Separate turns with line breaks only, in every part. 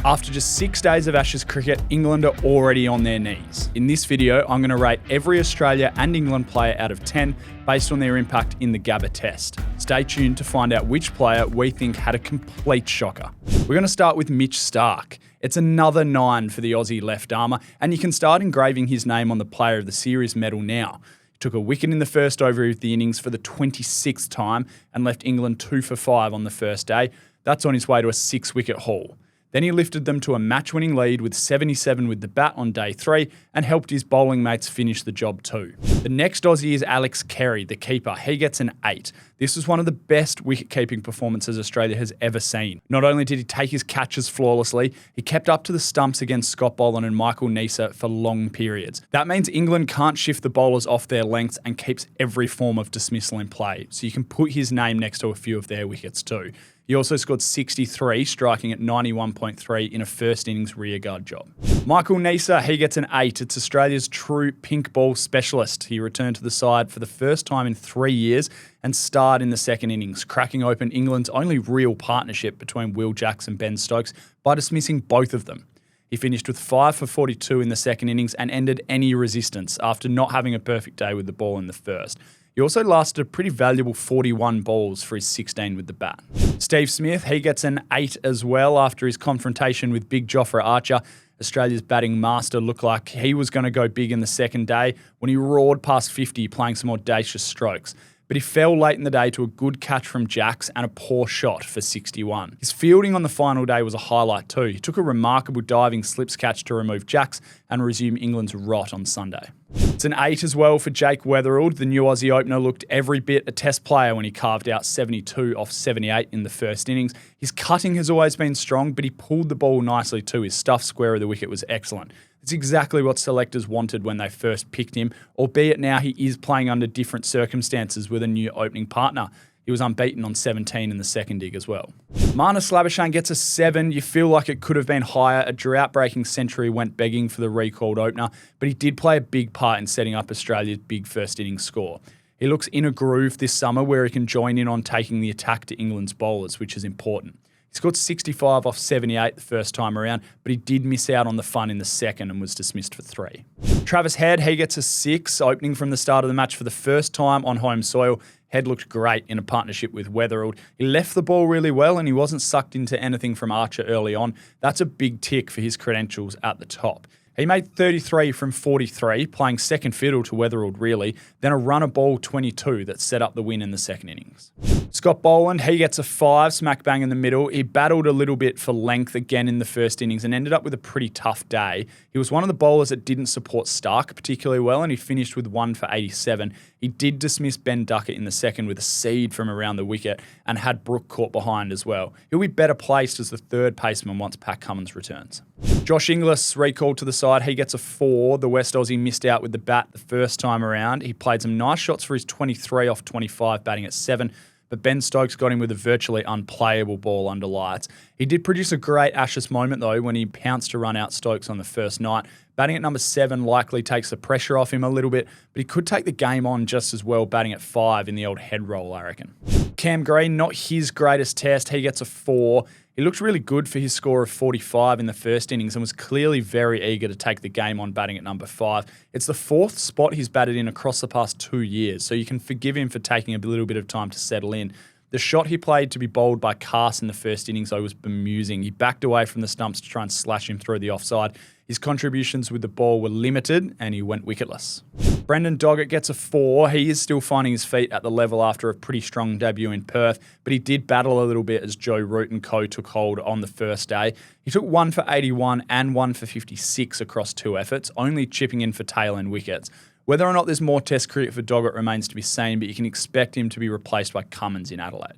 After just 6 days of Ashes cricket, England are already on their knees. In this video, I'm going to rate every Australia and England player out of 10 based on their impact in the Gabba test. Stay tuned to find out which player we think had a complete shocker. We're going to start with Mitch Starc. It's another 9 for the Aussie left armour, and you can start engraving his name on the Player of the Series medal now. He took a wicket in the first over of the innings for the 26th time and left England 2 for 5 on the first day. That's on his way to a 6-wicket haul. Then he lifted them to a match-winning lead with 77 with the bat on day 3 and helped his bowling mates finish the job too. The next Aussie is Alex Carey, the keeper. He gets an 8. This was one of the best wicket-keeping performances Australia has ever seen. Not only did he take his catches flawlessly, he kept up to the stumps against Scott Boland and Michael Neser for long periods. That means England can't shift the bowlers off their lengths and keeps every form of dismissal in play, so you can put his name next to a few of their wickets too. He also scored 63, striking at 91.3 in a first innings rearguard job. Michael Neser, he gets an 8. It's Australia's true pink ball specialist. He returned to the side for the first time in 3 years and starred in the second innings, cracking open England's only real partnership between Will Jacks and Ben Stokes by dismissing both of them. He finished with 5 for 42 in the second innings and ended any resistance after not having a perfect day with the ball in the first. He also lasted a pretty valuable 41 balls for his 16 with the bat. Steve Smith, he gets an 8 as well after his confrontation with big Jofra Archer. Australia's batting master looked like he was going to go big in the second day when he roared past 50 playing some audacious strokes. But he fell late in the day to a good catch from Jacks and a poor shot for 61. His fielding on the final day was a highlight too. He took a remarkable diving slips catch to remove Jacks and resume England's rot on Sunday. It's an 8 as well for Jake Weatherald. The new Aussie opener looked every bit a test player when he carved out 72 off 78 in the first innings. His cutting has always been strong, but he pulled the ball nicely too. His stuff square of the wicket was excellent. It's exactly what selectors wanted when they first picked him, albeit now he is playing under different circumstances with a new opening partner. He was unbeaten on 17 in the second dig as well. Marnus Labuschagne gets a 7. You feel like it could have been higher. A drought-breaking century went begging for the recalled opener, but he did play a big part in setting up Australia's big first innings score. He looks in a groove this summer where he can join in on taking the attack to England's bowlers, which is important. He scored 65 off 78 the first time around, but he did miss out on the fun in the second and was dismissed for 3. Travis Head, he gets a 6, opening from the start of the match for the first time on home soil. Head looked great in a partnership with Weatherald. He left the ball really well and he wasn't sucked into anything from Archer early on. That's a big tick for his credentials at the top. He made 33 from 43, playing second fiddle to Weatherald really, then a run of ball 22 that set up the win in the second innings. Scott Boland, he gets a 5, smack bang in the middle. He battled a little bit for length again in the first innings and ended up with a pretty tough day. He was one of the bowlers that didn't support Starc particularly well and he finished with 1 for 87. He did dismiss Ben Duckett in the second with a seed from around the wicket and had Brook caught behind as well. He'll be better placed as the third paceman once Pat Cummins returns. Josh Inglis recalled to the side. He gets a 4. The West Aussie missed out with the bat the first time around. He played some nice shots for his 23 off 25, batting at 7. But Ben Stokes got him with a virtually unplayable ball under lights. He did produce a great Ashes moment, though, when he pounced to run out Stokes on the first night. Batting at number 7 likely takes the pressure off him a little bit, but he could take the game on just as well batting at 5 in the old head roll, I reckon. Cam Green, not his greatest test. He gets a 4. He looked really good for his score of 45 in the first innings and was clearly very eager to take the game on batting at number 5. It's the 4th spot he's batted in across the past 2 years, so you can forgive him for taking a little bit of time to settle in. The shot he played to be bowled by Carse in the first innings, though, was bemusing. He backed away from the stumps to try and slash him through the offside. His contributions with the ball were limited and he went wicketless. Brendan Doggett gets a 4. He is still finding his feet at the level after a pretty strong debut in Perth, but he did battle a little bit as Joe Root and co took hold on the first day. He took 1 for 81 and 1 for 56 across 2 efforts, only chipping in for tail end wickets. Whether or not there's more test cricket for Doggett remains to be seen, but you can expect him to be replaced by Cummins in Adelaide.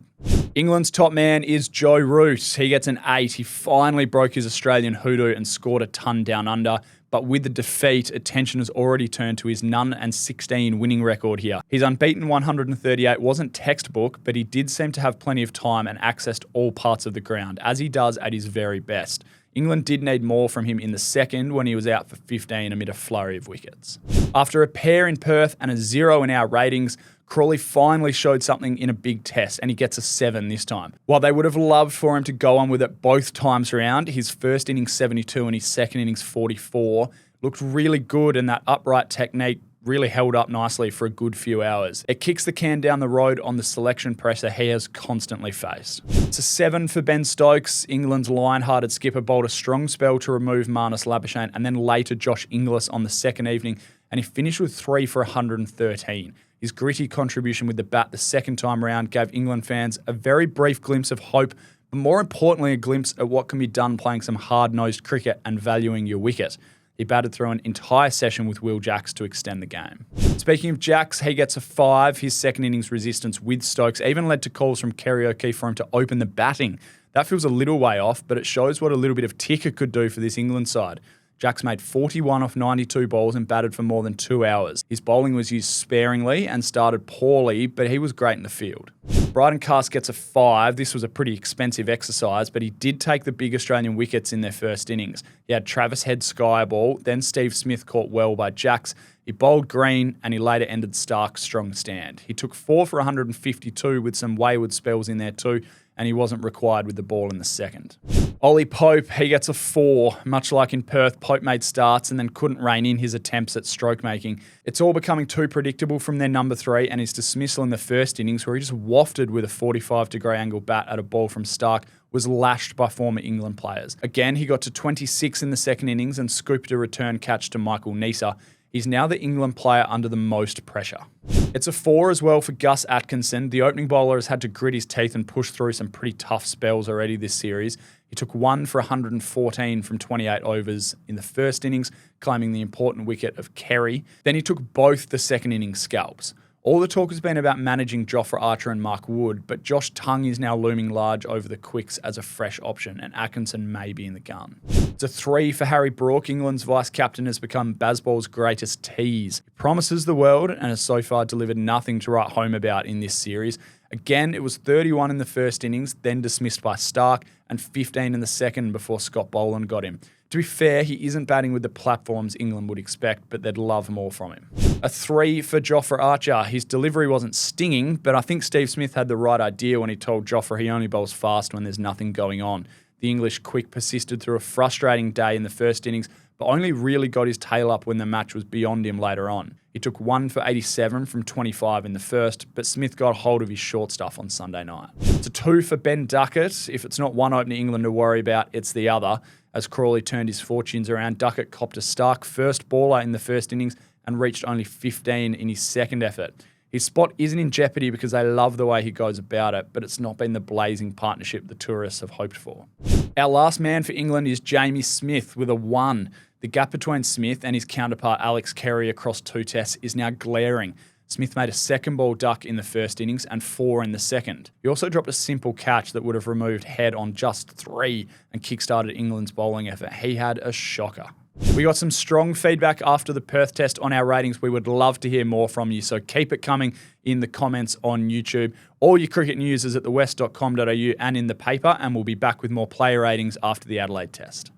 England's top man is Joe Root. He gets an 8. He finally broke his Australian hoodoo and scored a ton down under. But with the defeat, attention has already turned to his none and 16 winning record here. His unbeaten 138 wasn't textbook, but he did seem to have plenty of time and accessed all parts of the ground, as he does at his very best. England did need more from him in the second when he was out for 15 amid a flurry of wickets. After a pair in Perth and a 0 in our ratings, Crawley finally showed something in a big test, and he gets a 7 this time. While they would have loved for him to go on with it both times around, his first innings 72 and his second innings 44 looked really good, and that upright technique really held up nicely for a good few hours. It kicks the can down the road on the selection pressure he has constantly faced. It's a 7 for Ben Stokes. England's lion-hearted skipper bowled a strong spell to remove Marnus Labuschagne and then later Josh Inglis on the second evening, and he finished with 3 for 113. His gritty contribution with the bat the second time round gave England fans a very brief glimpse of hope, but more importantly a glimpse at what can be done playing some hard-nosed cricket and valuing your wicket. He batted through an entire session with Will Jacks to extend the game. Speaking of Jacks, he gets a 5. His second innings resistance with Stokes even led to calls from Carey for him to open the batting. That feels a little way off, but it shows what a little bit of ticker could do for this England side. Jacks made 41 off 92 balls and batted for more than 2 hours. His bowling was used sparingly and started poorly, but he was great in the field. Brydon Carse gets a 5. This was a pretty expensive exercise, but he did take the big Australian wickets in their first innings. He had Travis Head sky a ball, then Steve Smith caught well by Jacks. He bowled green, and he later ended Starc's strong stand. He took 4 for 152 with some wayward spells in there too, and he wasn't required with the ball in the second. Ollie Pope, he gets a 4. Much like in Perth, Pope made starts and then couldn't rein in his attempts at stroke making. It's all becoming too predictable from their number 3, and his dismissal in the first innings, where he just wafted with a 45-degree angle bat at a ball from Starc, was lashed by former England players. Again, he got to 26 in the second innings and scooped a return catch to Neser. He's now the England player under the most pressure. It's a 4 as well for Gus Atkinson. The opening bowler has had to grit his teeth and push through some pretty tough spells already this series. He took 1 for 114 from 28 overs in the first innings, claiming the important wicket of Carey. Then he took both the second innings scalps. All the talk has been about managing Jofra Archer and Mark Wood, but Josh Tongue is now looming large over the quicks as a fresh option, and Atkinson may be in the gun. It's a 3 for Harry Brook. England's vice-captain has become Bazball's greatest tease. He promises the world and has so far delivered nothing to write home about in this series. Again, it was 31 in the first innings, then dismissed by Starc, and 15 in the second before Scott Boland got him. To be fair, he isn't batting with the platforms England would expect, but they'd love more from him. A 3 for Jofra Archer. His delivery wasn't stinging, but I think Steve Smith had the right idea when he told Jofra he only bowls fast when there's nothing going on. The English quick persisted through a frustrating day in the first innings, but only really got his tail up when the match was beyond him later on. He took 1 for 87 from 25 in the first, but Smith got hold of his short stuff on Sunday night. It's a 2 for Ben Duckett. If it's not one opening England to worry about, it's the other. As Crawley turned his fortunes around, Duckett copped a Starc first baller in the first innings and reached only 15 in his second effort. His spot isn't in jeopardy because they love the way he goes about it, but it's not been the blazing partnership the tourists have hoped for. Our last man for England is Jamie Smith with a 1. The gap between Smith and his counterpart Alex Carey across 2 tests is now glaring. Smith made a second ball duck in the first innings and 4 in the second. He also dropped a simple catch that would have removed Head on just 3 and kickstarted England's bowling effort. He had a shocker. We got some strong feedback after the Perth test on our ratings. We would love to hear more from you, so keep it coming in the comments on YouTube. All your cricket news is at thewest.com.au and in the paper, and we'll be back with more player ratings after the Adelaide test.